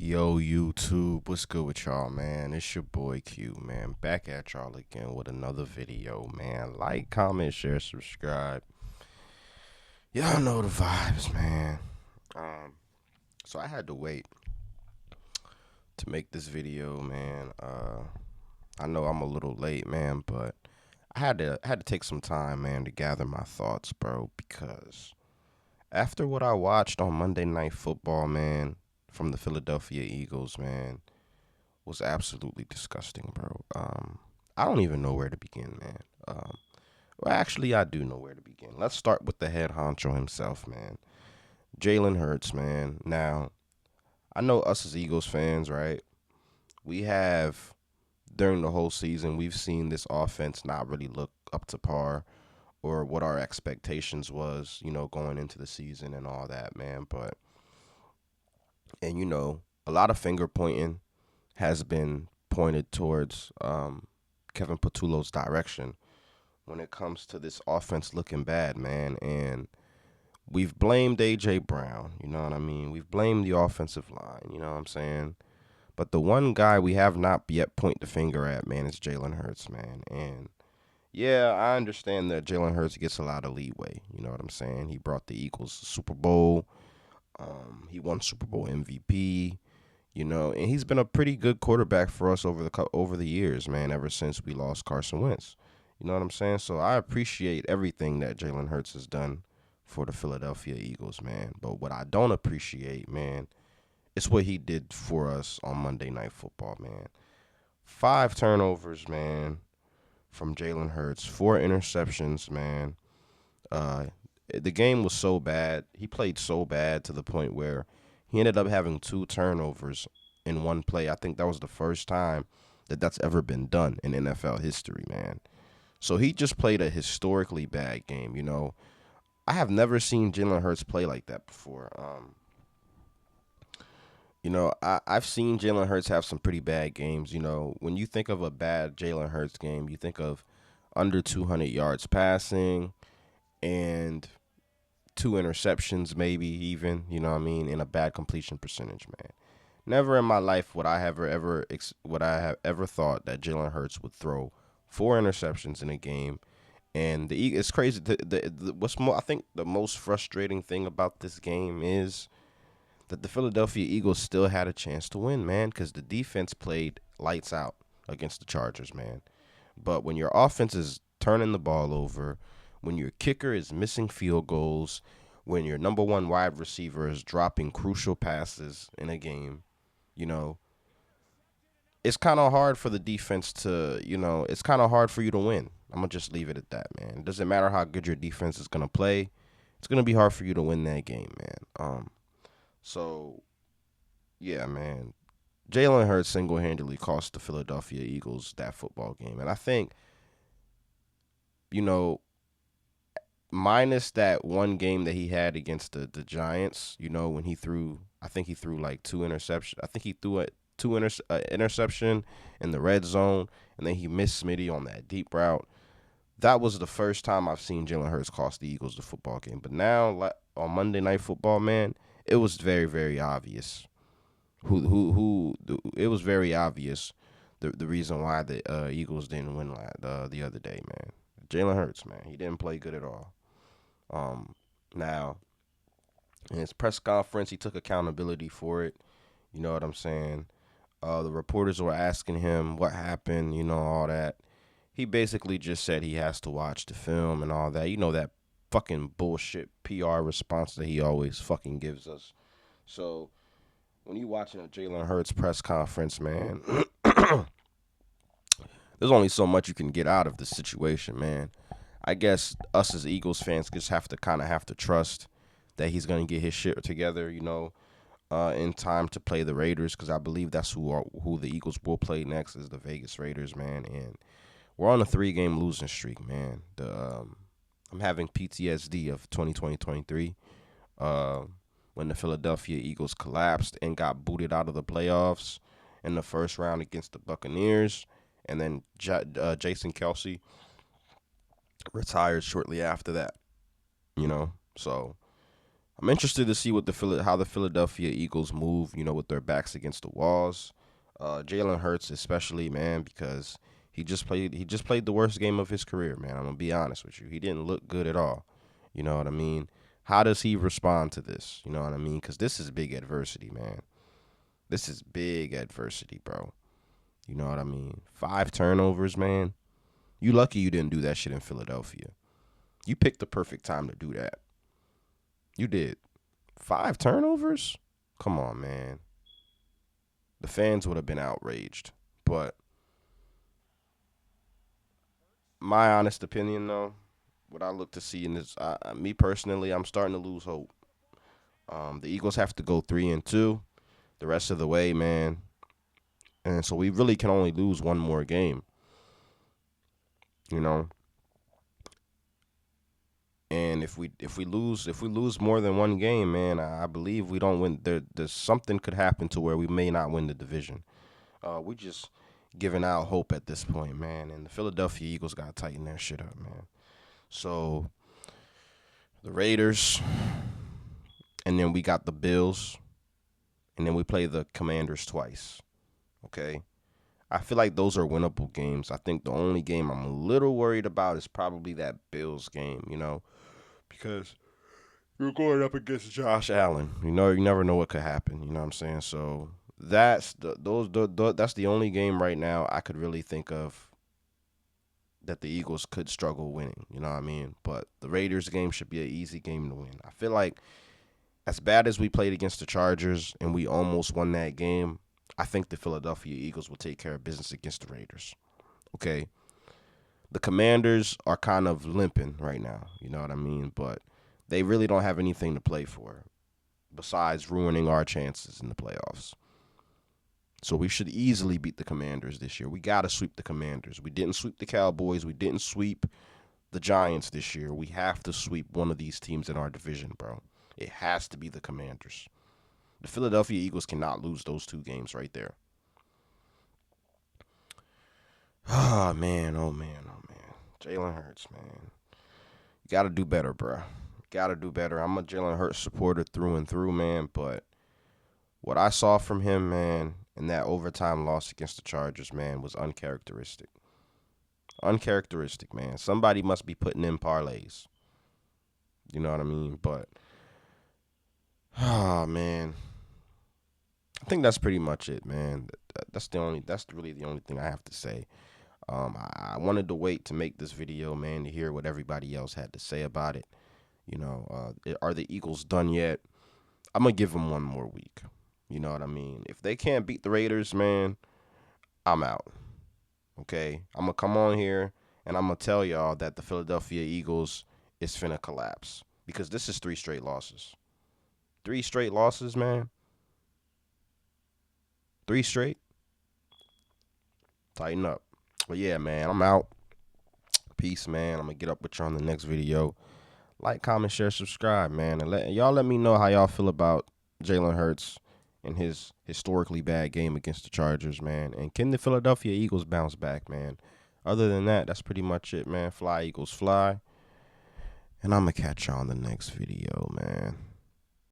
Yo, YouTube, what's good with y'all, man? It's your boy Q, man. Back at y'all again with another video, man. Like, comment, share, subscribe. Y'all know the vibes, man. Um, so I had to wait to make this video, man. I know I'm a little late, man, but I had to take some time, man, to gather my thoughts, bro, because after what I watched on Monday Night Football, man, from the Philadelphia Eagles, man, was absolutely disgusting, bro. I don't even know where to begin, man. Well, actually, I do know where to begin. Let's start with the head honcho himself, man. Jalen Hurts, man. Now, I know us as Eagles fans, right? We have, during the whole season, we've seen this offense not really look up to par or what our expectations was, going into the season and all that, man. And a lot of finger pointing has been pointed towards Kevin Patullo's direction when it comes to this offense looking bad, man. And we've blamed A.J. Brown, you know what I mean? We've blamed the offensive line, you know what I'm saying? But the one guy we have not yet point the finger at, man, is Jalen Hurts, man. And yeah, I understand that Jalen Hurts gets a lot of leeway. You know what I'm saying? He brought the Eagles to the Super Bowl. He won Super Bowl MVP. And he's been a pretty good quarterback for us over the years, man. Ever since we lost Carson Wentz, you know what I'm saying. So I appreciate everything that Jalen Hurts has done for the Philadelphia Eagles, man. But what I don't appreciate, man, is what he did for us on Monday Night Football, man. 5 turnovers, man, from Jalen Hurts. 4 interceptions, man. Uh, the game was so bad. He played so bad to the point where he ended up having 2 turnovers in one play. I think that was the first time that that's ever been done in NFL history, man. So he just played a historically bad game. I have never seen Jalen Hurts play like that before. I've seen Jalen Hurts have some pretty bad games. When you think of a bad Jalen Hurts game, you think of under 200 yards passing and 2 interceptions, maybe even, you know what I mean, and a bad completion percentage, man. Never in my life would I have ever thought that Jalen Hurts would throw 4 interceptions in a game. And it's crazy. What's more, I think the most frustrating thing about this game is that the Philadelphia Eagles still had a chance to win, man, because the defense played lights out against the Chargers, man. But when your offense is turning the ball over, when your kicker is missing field goals, when your number one wide receiver is dropping crucial passes in a game, you know, it's kind of hard for the defense it's kind of hard for you to win. I'm going to just leave it at that, man. It doesn't matter how good your defense is going to play. It's going to be hard for you to win that game, man. So, yeah, man. Jalen Hurts single-handedly cost the Philadelphia Eagles that football game. And I think, you know, minus that one game that he had against the Giants, when I think he threw like 2 interceptions. I think he threw a interception in the red zone, and then he missed Smitty on that deep route. That was the first time I've seen Jalen Hurts cost the Eagles the football game. But now, on Monday Night Football, man, it was very, very obvious it was very obvious the reason why the Eagles didn't win the other day, man. Jalen Hurts, man, he didn't play good at all. Now, in his press conference, he took accountability for it. You know what I'm saying? The reporters were asking him what happened, all that. He basically just said he has to watch the film and all that. That fucking bullshit PR response that he always fucking gives us. So, when you watching a Jalen Hurts press conference, man, there's only so much you can get out of this situation, man. I guess us as Eagles fans just have to trust that he's gonna get his shit together, in time to play the Raiders, because I believe that's who the Eagles will play next is the Vegas Raiders, man. And we're on a 3-game losing streak, man. I'm having PTSD of 2020-23, when the Philadelphia Eagles collapsed and got booted out of the playoffs in the first round against the Buccaneers, and then Jason Kelsey retired shortly after that. So I'm interested to see how the Philadelphia Eagles move, with their backs against the walls. Jalen Hurts, especially, man, because he just played the worst game of his career, man. I'm gonna be honest with you. He didn't look good at all. You know what I mean? How does he respond to this? You know what I mean? Because this is big adversity, man. This is big adversity, bro. You know what I mean? 5 turnovers, man. You lucky you didn't do that shit in Philadelphia. You picked the perfect time to do that. You did. 5 turnovers? Come on, man. The fans would have been outraged. But my honest opinion, though, what I look to see in this, me personally, I'm starting to lose hope. The Eagles have to go 3-2 the rest of the way, man, and so we really can only lose one more game, you know. And if we lose more than one game, man, I believe we don't win. There's something could happen to where we may not win the division. We just giving out hope at this point, man. And the Philadelphia Eagles got to tighten their shit up, man. So the Raiders, and then we got the Bills, and then we play the Commanders twice. Okay, I feel like those are winnable games. I think the only game I'm a little worried about is probably that Bills game, because you're going up against Josh Allen. You never know what could happen. You know what I'm saying? So that's the only game right now I could really think of that the Eagles could struggle winning. You know what I mean? But the Raiders game should be an easy game to win. I feel like as bad as we played against the Chargers and we almost won that game, I think the Philadelphia Eagles will take care of business against the Raiders. Okay. The Commanders are kind of limping right now. You know what I mean? But they really don't have anything to play for besides ruining our chances in the playoffs. So we should easily beat the Commanders this year. We got to sweep the Commanders. We didn't sweep the Cowboys. We didn't sweep the Giants this year. We have to sweep one of these teams in our division, bro. It has to be the Commanders. The Philadelphia Eagles cannot lose those 2 games right there. Oh man, oh man, oh man. Jalen Hurts, man. You gotta do better, bro. Gotta do better. I'm a Jalen Hurts supporter through and through, man. But what I saw from him, man, in that overtime loss against the Chargers, man, was uncharacteristic. Uncharacteristic, man. Somebody must be putting in parlays. You know what I mean? But oh man, I think that's pretty much it, man. That's really the only thing I have to say. I wanted to wait to make this video, man, to hear what everybody else had to say about it. Are the Eagles done yet? I'm gonna give them one more week. You know what I mean? If they can't beat the Raiders, man, I'm out. Okay, I'm gonna come on here and I'm gonna tell y'all that the Philadelphia Eagles is finna collapse because this is 3 straight losses. 3 straight losses, man. 3 straight. Tighten up. But yeah, man, I'm out. Peace, man. I'm gonna get up with you on the next video. Like, comment, share, subscribe, man, and let me know how y'all feel about Jalen Hurts and his historically bad game against the Chargers, man. And can the Philadelphia Eagles bounce back, man? Other than that, that's pretty much it, man. Fly, Eagles, fly. And I'm going to catch y'all on the next video, man.